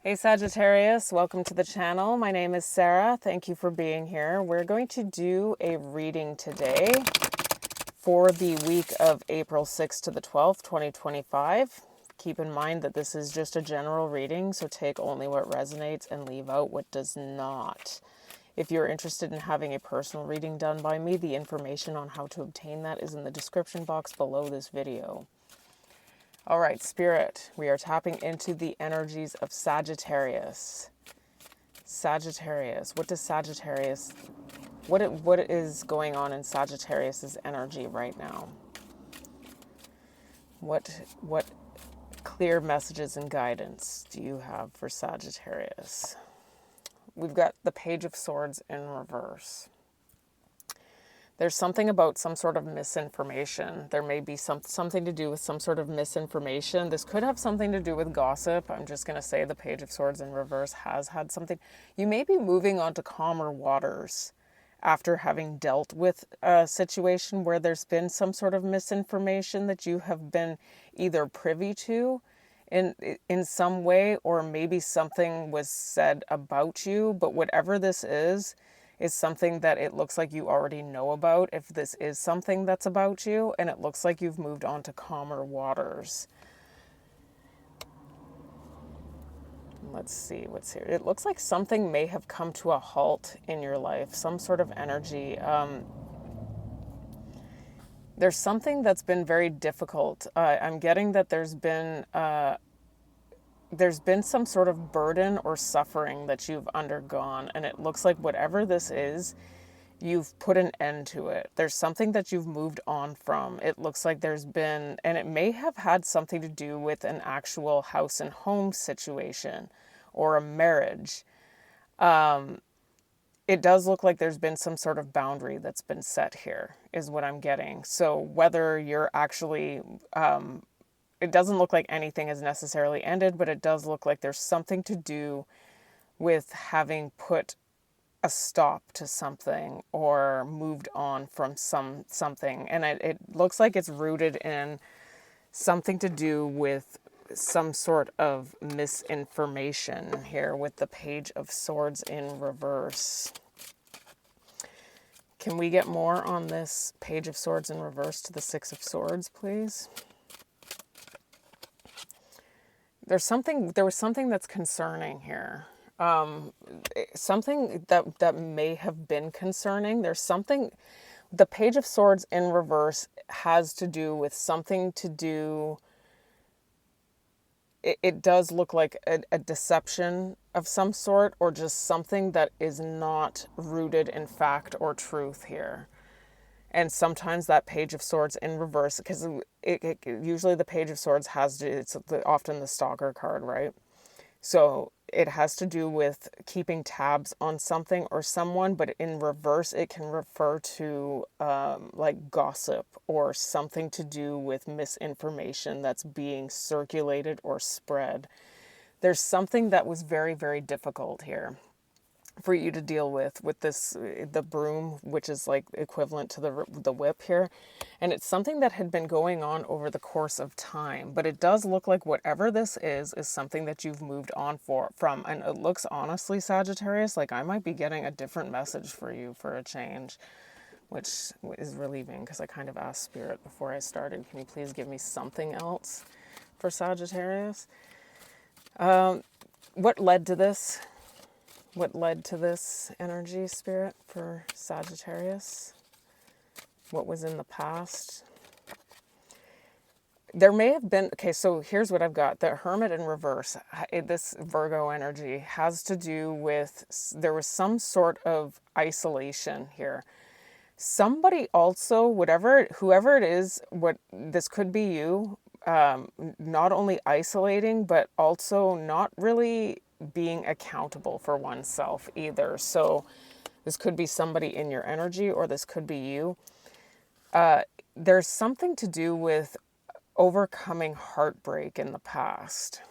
Hey Sagittarius, welcome to the channel. My name is Sarah. Thank you for being here. We're going to do a reading today for the week of April 6th to the 12th, 2025. Keep in mind that this is just a general reading, so take only what resonates and leave out what does not. If you're interested in having a personal reading done by me, the information on how to obtain that is in the description box below this video. All right, Spirit, we are tapping into the energies of Sagittarius. Sagittarius, what does Sagittarius, what is going on in Sagittarius's energy right now? What clear messages and guidance do you have for Sagittarius? We've got the Page of Swords in reverse. There's something about some sort of misinformation. There may be something to do with some sort of misinformation. This could have something to do with gossip. I'm just going to say the Page of Swords in reverse has had something. You may be moving on to calmer waters after having dealt with a situation where there's been some sort of misinformation that you have been either privy to in some way, or maybe something was said about you. But whatever this is something that it looks like you already know about, if this is something that's about you, and it looks like you've moved on to calmer waters. Let's see what's here. It looks like something may have come to a halt in your life, some sort of energy. There's something that's been very difficult. I'm getting that there's been some sort of burden or suffering that you've undergone, and it looks like whatever this is, you've put an end to it. There's something that you've moved on from. It looks like there's been, and it may have had something to do with an actual house and home situation or a marriage. It does look like there's been some sort of boundary that's been set here, is what I'm getting. So whether you're actually, it doesn't look like anything has necessarily ended, but it does look like there's something to do with having put a stop to something or moved on from something. And it looks like it's rooted in something to do with some sort of misinformation here with the Page of Swords in reverse. Can we get more on this Page of Swords in reverse to the Six of Swords, please? There was something that's concerning here. Something that may have been concerning. There's something, the Page of Swords in reverse has to do with something to do, it does look like a deception of some sort, or just something that is not rooted in fact or truth here. And sometimes that Page of Swords in reverse, because usually the Page of Swords it's often the stalker card, right? So it has to do with keeping tabs on something or someone, but in reverse, it can refer to like gossip or something to do with misinformation that's being circulated or spread. There's something that was very, very difficult here for you to deal with this, the broom, which is like equivalent to the whip here. And it's something that had been going on over the course of time, but it does look like whatever this is something that you've moved on from. And it looks, honestly, Sagittarius, like I might be getting a different message for you for a change, which is relieving, because I kind of asked Spirit before I started, can you please give me something else for Sagittarius? What led to this? What led to this energy, Spirit, for Sagittarius? What was in the past? There may have been, okay, so here's what I've got. The Hermit in reverse, this Virgo energy has to do with, there was some sort of isolation here. Somebody also, whoever it is, this could be you, not only isolating, but also not really being accountable for oneself either. So this could be somebody in your energy, or this could be you. There's something to do with overcoming heartbreak in the past.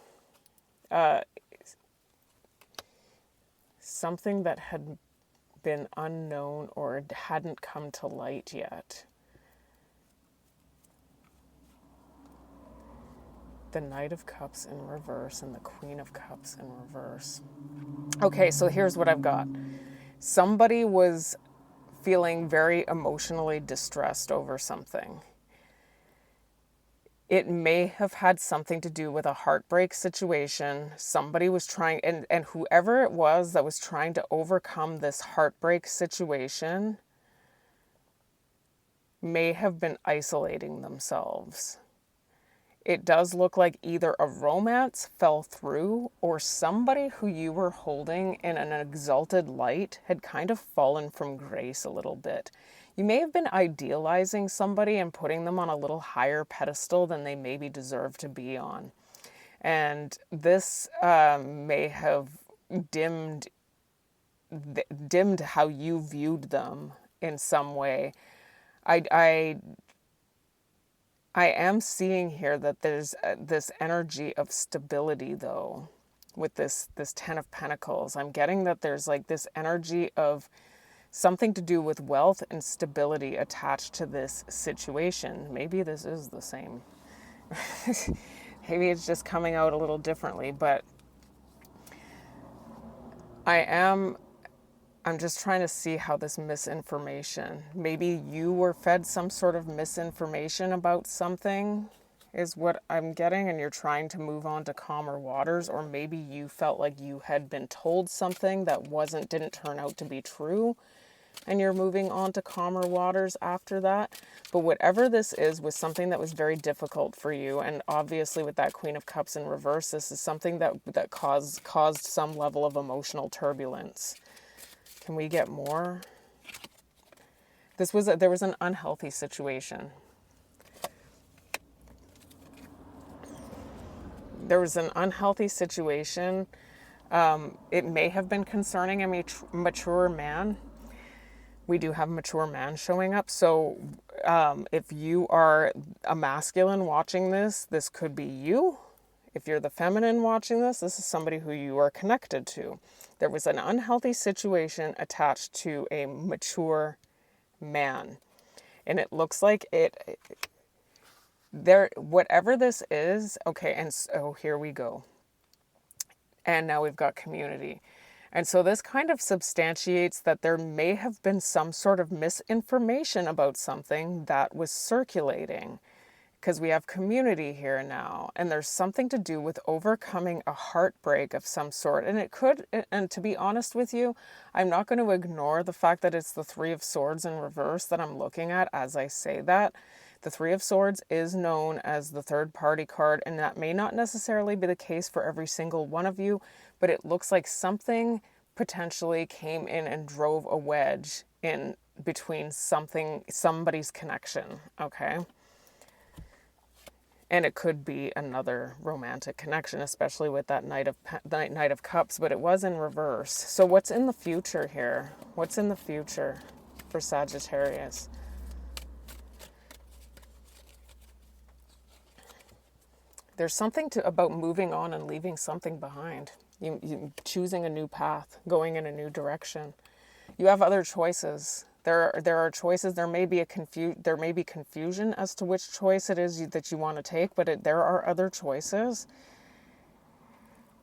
Something that had been unknown or hadn't come to light yet. The Knight of Cups in reverse and the Queen of Cups in reverse. Okay, so here's what I've got. Somebody was feeling very emotionally distressed over something. It may have had something to do with a heartbreak situation. Somebody was trying, and whoever it was that was trying to overcome this heartbreak situation may have been isolating themselves. It does look like either a romance fell through or somebody who you were holding in an exalted light had kind of fallen from grace a little bit. You may have been idealizing somebody and putting them on a little higher pedestal than they maybe deserve to be on. And this may have dimmed how you viewed them in some way. I am seeing here that there's this energy of stability, though, with this Ten of Pentacles. I'm getting that there's like this energy of something to do with wealth and stability attached to this situation. Maybe this is the same. Maybe it's just coming out a little differently, but I'm just trying to see how this misinformation, maybe you were fed some sort of misinformation about something is what I'm getting, and you're trying to move on to calmer waters, or maybe you felt like you had been told something that didn't turn out to be true, and you're moving on to calmer waters after that. But whatever this is was something that was very difficult for you, and obviously with that Queen of Cups in reverse, this is something that caused some level of emotional turbulence. Can we get more? There was an unhealthy situation. There was an unhealthy situation. It may have been concerning a mature man. We do have mature man showing up. So if you are a masculine watching this, this could be you. If you're the feminine watching this, this is somebody who you are connected to. There was an unhealthy situation attached to a mature man. And it looks like whatever this is, okay, and so here we go. And now we've got community. And so this kind of substantiates that there may have been some sort of misinformation about something that was circulating, because we have community here now, and there's something to do with overcoming a heartbreak of some sort. And it could, and to be honest with you, I'm not going to ignore the fact that it's the Three of Swords in reverse that I'm looking at as I say that. The Three of Swords is known as the third party card, and that may not necessarily be the case for every single one of you, but it looks like something potentially came in and drove a wedge in between somebody's connection, okay? And it could be another romantic connection, especially with that Knight of Cups, but it was in reverse. So what's in the future here? What's in the future for Sagittarius? There's something about moving on and leaving something behind. You choosing a new path, going in a new direction. You have other choices. There are choices. There may be confusion as to which choice it is that you want to take, but there are other choices.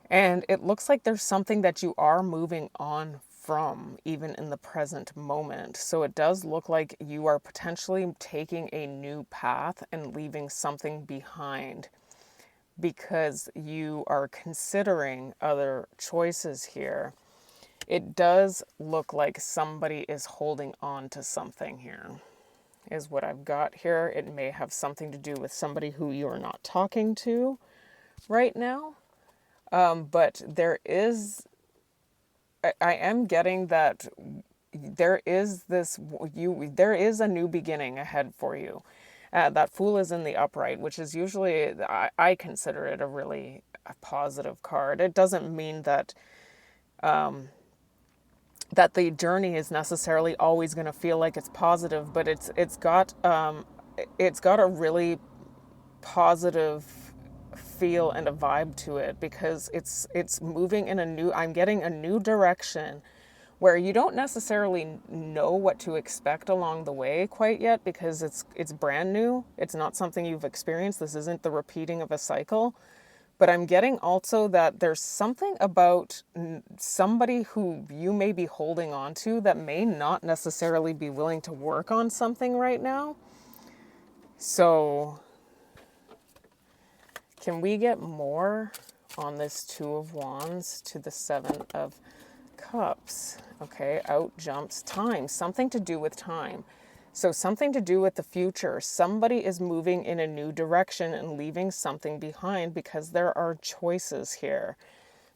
And it looks like there's something that you are moving on from, even in the present moment. So it does look like you are potentially taking a new path and leaving something behind, because you are considering other choices here. It does look like somebody is holding on to something here, is what I've got here. It may have something to do with somebody who you are not talking to right now. But I am getting that there is a new beginning ahead for you. That Fool is in the upright, which is usually, I consider it a really positive card. It doesn't mean that that the journey is necessarily always going to feel like it's positive, but it's got a really positive feel and a vibe to it, because it's moving in I'm getting a new direction where you don't necessarily know what to expect along the way quite yet, because it's brand new. It's not something you've experienced. This isn't the repeating of a cycle. But I'm getting also that there's something about somebody who you may be holding on to that may not necessarily be willing to work on something right now. So can we get more on this Two of Wands to the Seven of Cups? Okay, out jumps time, something to do with time. So something to do with the future. Somebody is moving in a new direction and leaving something behind, because there are choices here.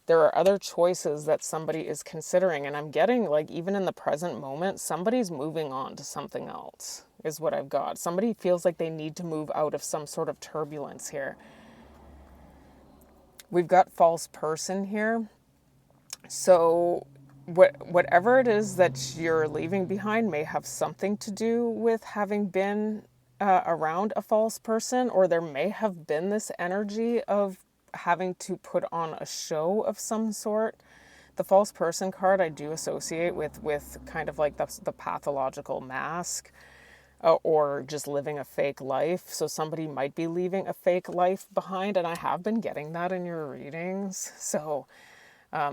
There are other choices that somebody is considering. And I'm getting, like, even in the present moment, somebody's moving on to something else is what I've got. Somebody feels like they need to move out of some sort of turbulence here. We've got false person here. So whatever it is that you're leaving behind may have something to do with having been around a false person, or there may have been this energy of having to put on a show of some sort. The false person card I do associate with kind of like the pathological mask, or just living a fake life. So somebody might be leaving a fake life behind, and I have been getting that in your readings. So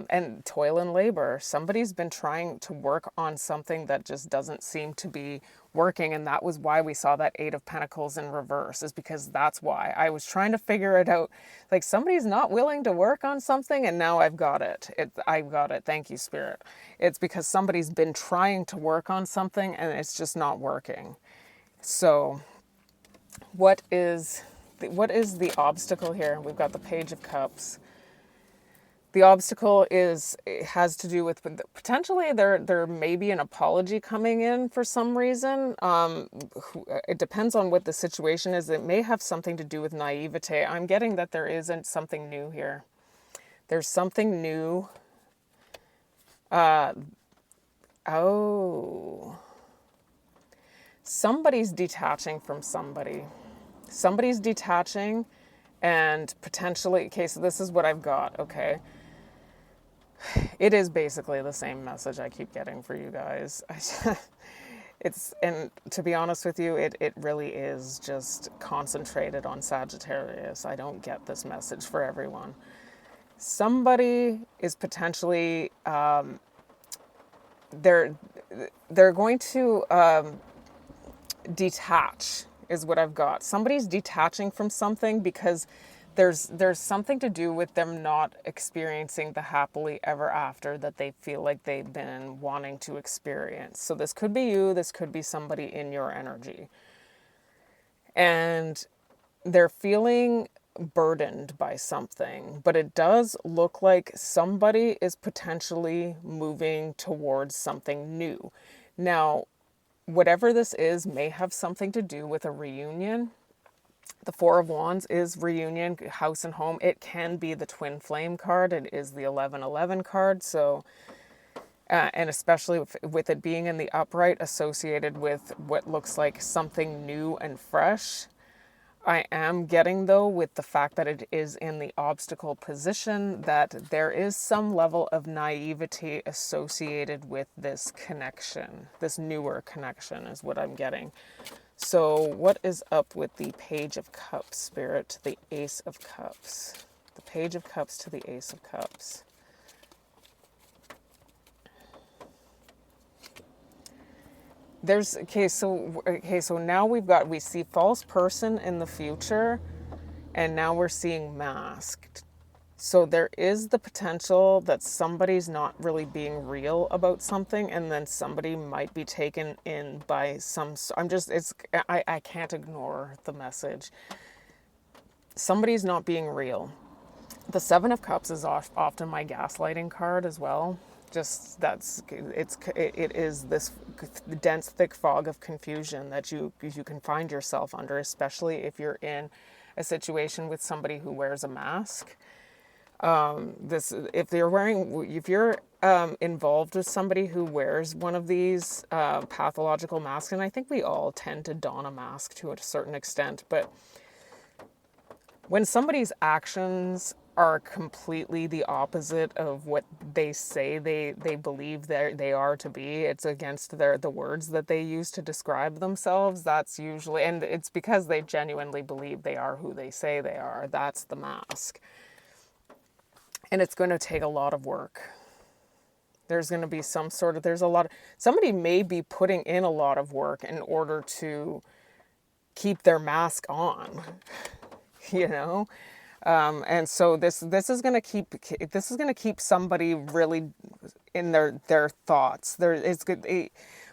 and toil and labor. Somebody's been trying to work on something that just doesn't seem to be working. And that was why we saw that Eight of Pentacles in reverse, is because that's why. I was trying to figure it out. Like, somebody's not willing to work on something, and now I've got it. I've got it. Thank you, Spirit. It's because somebody's been trying to work on something and it's just not working. So what is the obstacle here? We've got the Page of Cups. The obstacle has to do with potentially there may be an apology coming in for some reason. It depends on what the situation is. It may have something to do with naivete. I'm getting that there isn't something new here. There's something new. Somebody's detaching from somebody. Somebody's detaching, and potentially, okay, so this is what I've got, okay? It is basically the same message I keep getting for you guys. And to be honest with you, it really is just concentrated on Sagittarius. I don't get this message for everyone. Somebody is potentially, they're going to detach, is what I've got. Somebody's detaching from something because there's something to do with them not experiencing the happily ever after that they feel like they've been wanting to experience. So this could be you, this could be somebody in your energy. And they're feeling burdened by something, but it does look like somebody is potentially moving towards something new. Now, whatever this is may have something to do with a reunion. The Four of Wands is reunion, house and home. It can be the twin flame card. It is the 1111 card. So, and especially with it being in the upright, associated with what looks like something new and fresh. I am getting, though, with the fact that it is in the obstacle position, that there is some level of naivety associated with this connection. This newer connection is what I'm getting. So what is up with the Page of Cups, Spirit, to the Ace of Cups? The Page of Cups to the Ace of Cups. So now we see false person in the future, and now we're seeing masked. So there is the potential that somebody's not really being real about something, and then somebody might be taken in by I can't ignore the message. Somebody's not being real. The Seven of Cups is often my gaslighting card as well. Just it is this dense, thick fog of confusion that you can find yourself under, especially if you're in a situation with somebody who wears a mask. If you're involved with somebody who wears one of these pathological masks, and I think we all tend to don a mask to a certain extent, but when somebody's actions are completely the opposite of what they say they believe they are to be. It's against the words that they use to describe themselves. That's usually, and it's because they genuinely believe they are who they say they are. That's the mask. And it's going to take a lot of work. There's going to be somebody may be putting in a lot of work in order to keep their mask on, you know? And so this is going to keep somebody really in their thoughts. It's good.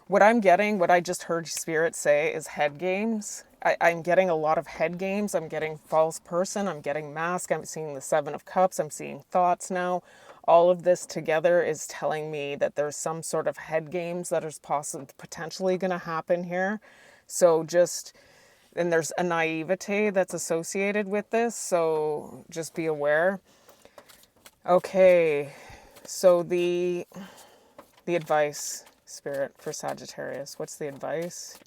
What I just heard Spirit say is head games. I'm getting a lot of head games. I'm getting false person. I'm getting mask. I'm seeing the Seven of Cups. I'm seeing thoughts now. All of this together is telling me that there's some sort of head games that is potentially going to happen here. So and there's a naivete that's associated with this, so just be aware. Okay, so the advice, Spirit, for Sagittarius. What's the advice?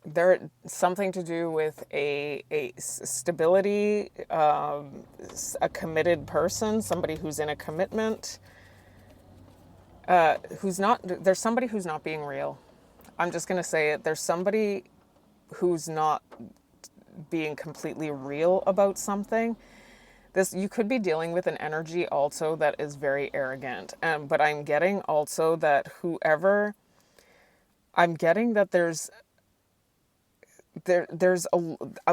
There something to do with a stability, a committed person, somebody who's in a commitment, there's somebody who's not being real. I'm just going to say it. There's somebody who's not being completely real about something. You could be dealing with an energy also that is very arrogant. But I'm getting also that I'm getting that there's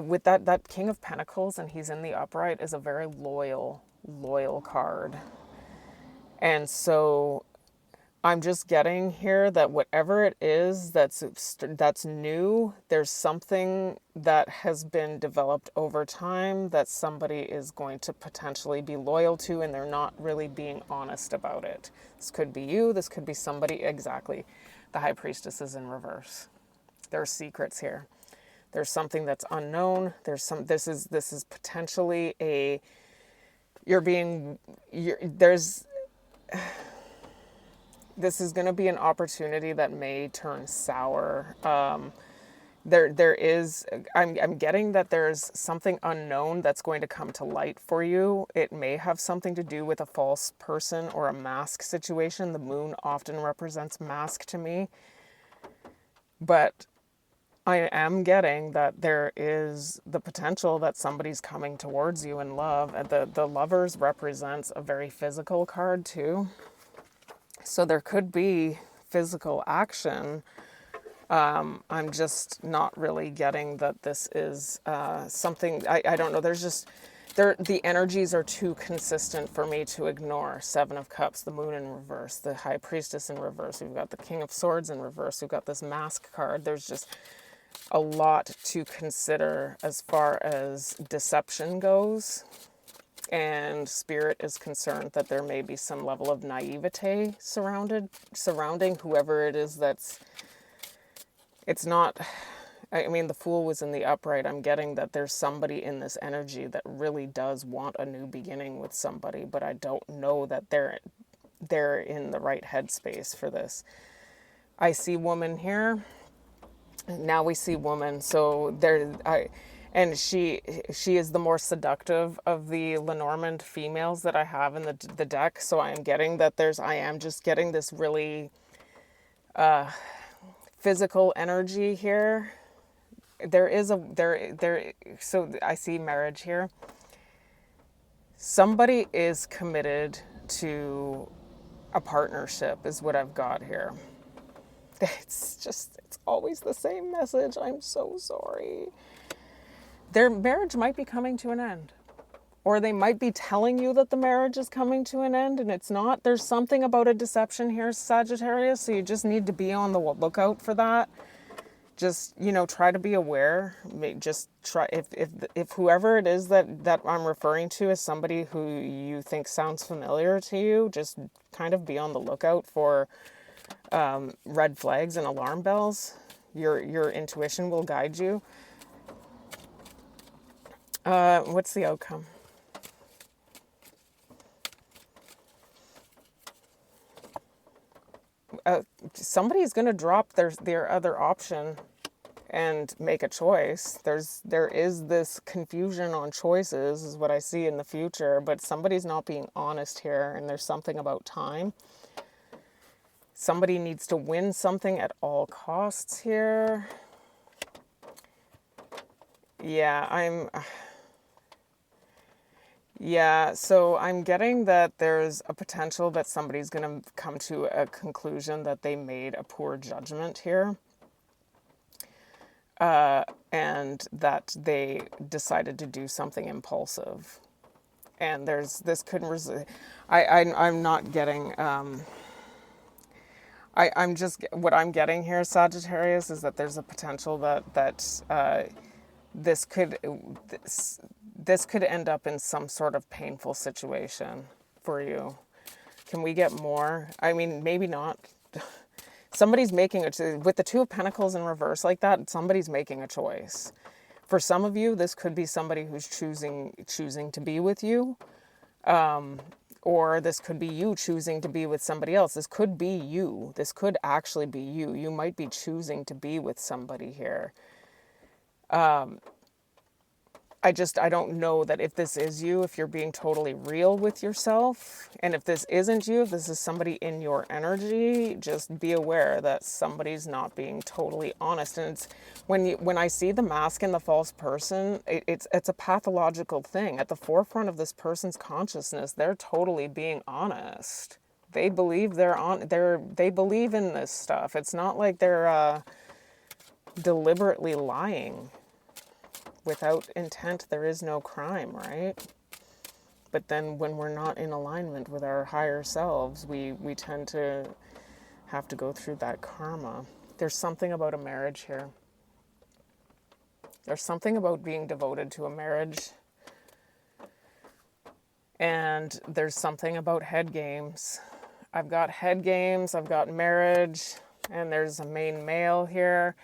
with that King of Pentacles, and he's in the upright, is a very loyal card. And so I'm just getting here that whatever it is that's new, there's something that has been developed over time that somebody is going to potentially be loyal to, and they're not really being honest about it. This could be you, this could be somebody, exactly. The High Priestess is in reverse. There are secrets here. There's something that's unknown. This is potentially this is going to be an opportunity that may turn sour. I'm getting that there's something unknown that's going to come to light for you. It may have something to do with a false person or a mask situation. The moon often represents mask to me. But I am getting that there is the potential that somebody's coming towards you in love. The Lovers represents a very physical card too. So there could be physical action. I'm just not really getting that this is something, I don't know, the energies are too consistent for me to ignore. Seven of Cups, the Moon in reverse, the High Priestess in reverse, we've got the King of Swords in reverse, we've got this Mask card. There's just a lot to consider as far as deception goes. And Spirit is concerned that there may be some level of naivete surrounding whoever it is it's not, I mean, the Fool was in the upright. I'm getting that there's somebody in this energy that really does want a new beginning with somebody, but I don't know that they're in the right headspace for this. I see woman here. Now we see woman. So and she is the more seductive of the Lenormand females that I have in the deck. So I am getting that I am just getting this really physical energy here. So I see marriage here. Somebody is committed to a partnership is what I've got here. It's always the same message. I'm so sorry. Their marriage might be coming to an end. Or they might be telling you that the marriage is coming to an end and it's not. There's something about a deception here, Sagittarius, so you just need to be on the lookout for that. Just, try to be aware. Just try, if whoever it is that I'm referring to is somebody who you think sounds familiar to you, just kind of be on the lookout for red flags and alarm bells. Your intuition will guide you. What's the outcome? Somebody's going to drop their other option and make a choice. There is this confusion on choices is what I see in the future, but somebody's not being honest here, and there's something about time. Somebody needs to win something at all costs here. So I'm getting that there's a potential that somebody's going to come to a conclusion that they made a poor judgment here. And that they decided to do something impulsive. And this could, I'm not getting, I'm just, what I'm getting here, Sagittarius, is that there's a potential that this could end up in some sort of painful situation for you. Can we get more? I mean, maybe not. Somebody's making with the Two of Pentacles in reverse like that, somebody's making a choice. For some of you, this could be somebody who's choosing to be with you. Or this could be you choosing to be with somebody else. This could be you. This could actually be you. You might be choosing to be with somebody here. I don't know that if this is you, if you're being totally real with yourself. And if this isn't you, if this is somebody in your energy, just be aware that somebody's not being totally honest. And it's when I see the mask and the false person, it's a pathological thing. At the forefront of this person's consciousness, they're totally being honest. They believe they believe in this stuff. It's not like they're deliberately lying. Without intent, there is no crime, right? But then when we're not in alignment with our higher selves, we tend to have to go through that karma. There's something about a marriage here. There's something about being devoted to a marriage. And there's something about head games. I've got head games, I've got marriage, and there's a main male here.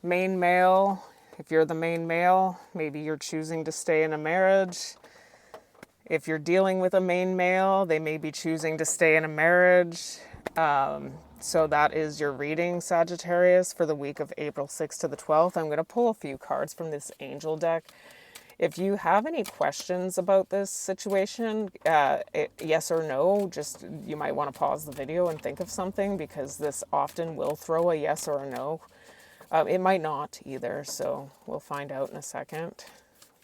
Main male. If you're the main male, maybe you're choosing to stay in a marriage. If you're dealing with a main male, they may be choosing to stay in a marriage. So that is your reading, Sagittarius, for the week of April 6th to the 12th. I'm going to pull a few cards from this angel deck. If you have any questions about this situation, yes or no, just you might want to pause the video and think of something, because this often will throw a yes or a no. It might not either, so we'll find out in a second.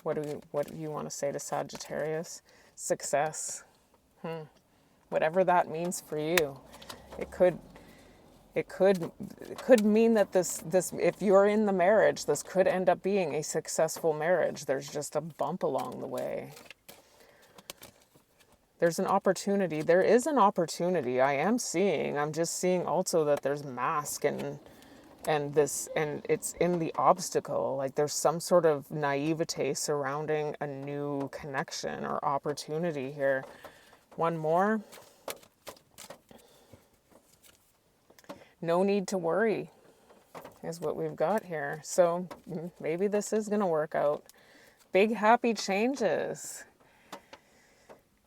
What do you want to say to Sagittarius? Success. Whatever that means for you. It could mean that this if you're in the marriage, this could end up being a successful marriage. There's just a bump along the way. There's an opportunity. There is an opportunity. I'm just seeing also that there's mask and it's in the obstacle. Like there's some sort of naivete surrounding a new connection or opportunity here. One more. No need to worry is what we've got here. So maybe this is going to work out. Big happy changes.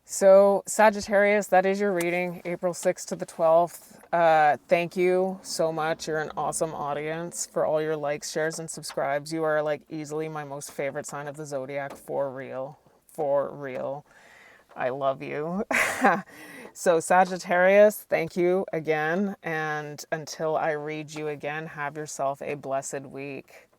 So Sagittarius, that is your reading, April 6th to the 12th. Thank you so much. You're an awesome audience for all your likes, shares, and subscribes. You are like easily my most favorite sign of the zodiac, for real. For real. I love you. So Sagittarius, thank you again. And until I read you again, have yourself a blessed week.